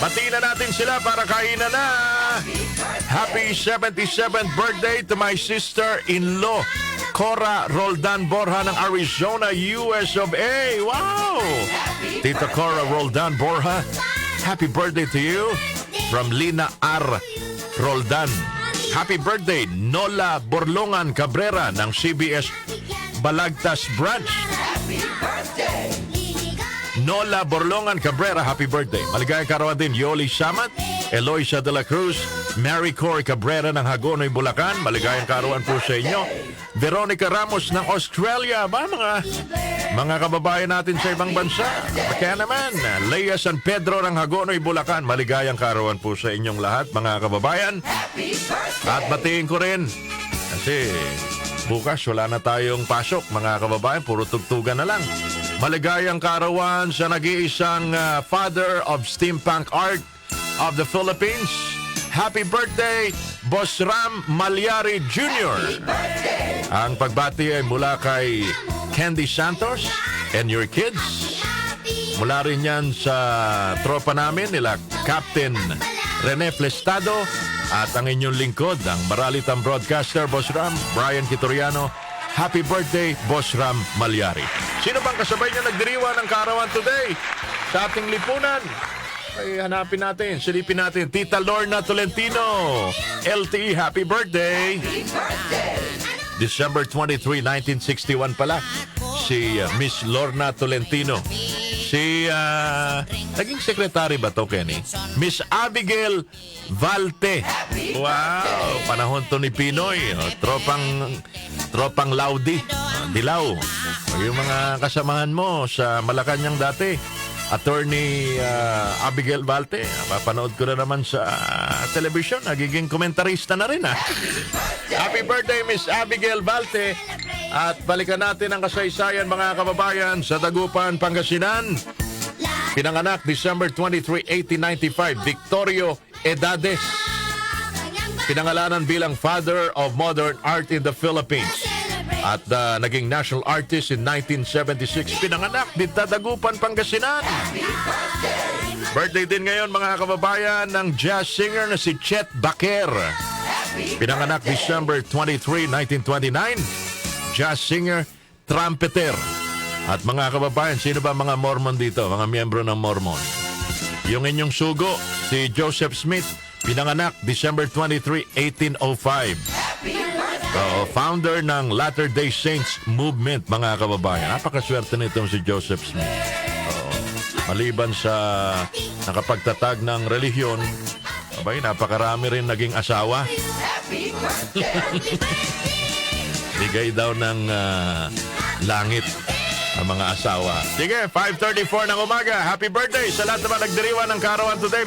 Batiin na natin sila para kainan na. Happy 77th birthday to my sister-in-law, Cora Roldan Borja ng Arizona, US of A. Wow! Tita Cora Roldan Borja, happy birthday to you from Lina R. Roldan. Happy birthday, Nola Borlongan Cabrera ng CBS Balagtas Branch. Nola Borlongan Cabrera, happy birthday. Maligayang karawan din, Yoli Samat, Eloisa de la Cruz, Mary Coy Cabrera ng Hagonoy, Bulacan. Maligayang karawan po sa inyo. Veronica Ramos ng Australia. Ba, mga kababayan natin sa ibang bansa. Kaya naman, Leia San Pedro ng Hagonoy, Bulacan. Maligayang karawan po sa inyong lahat, mga kababayan. At batiin ko rin, kasi bukas wala na tayong pasok, mga kababayan. Puro tugtugan na lang. Maligayang karawan sa nag-iisang father of steampunk art of the Philippines. Happy birthday, Boss Ram Malyari Jr. Ang pagbati ay mula kay Candy Santos and your kids. Mula rin yan sa tropa namin nila Captain Rene Flestado at ang inyong lingkod, ang maralitang broadcaster, Boss Ram, Brian Kitoriano. Happy birthday, Boss Ram Malyari. Sino bang kasabay niya nagdiriwa ng karawan today sa ating lipunan? Ay, hanapin natin, silipin natin. Tita Lorna Tolentino, LTE, happy birthday! December 23, 1961 pala, si Miss Lorna Tolentino. Si, naging sekretary ba to, Kenny? Miss Abigail Valte. Wow, panahon to ni Pinoy. Tropang Laudi. Dilaw. Yung mga kasamahan mo sa Malacanang dati. Attorney Abigail Valte. Papanood ko na naman sa television. Nagiging komentarista na rin. Happy birthday, Miss Abigail Valte. At balikan natin ang kasaysayan, mga kababayan, sa Dagupan, Pangasinan. Pinanganak December 23, 1895, Victorio Edades. Pinangalanan bilang Father of Modern Art in the Philippines. At naging national artist in 1976. Pinanganak din sa Dagupan, Pangasinan. Birthday din ngayon, mga kababayan, ng jazz singer na si Chet Baker. Pinanganak December 23, 1929. Jazz singer, trumpeter. At mga kababayan, sino ba mga Mormon dito? Mga miyembro ng Mormon. Yung inyong sugo, si Joseph Smith, pinanganak December 23, 1805. Founder ng Latter-day Saints Movement, mga kababayan. Napakaswerte nitong si Joseph Smith. Maliban sa nakapagtatag ng relihiyon, napakarami rin naging asawa. Bigay daw ng langit ang mga asawa. Sige, 5:34 ng umaga. Happy birthday sa lahat naman nagdiriwa ng karawan today.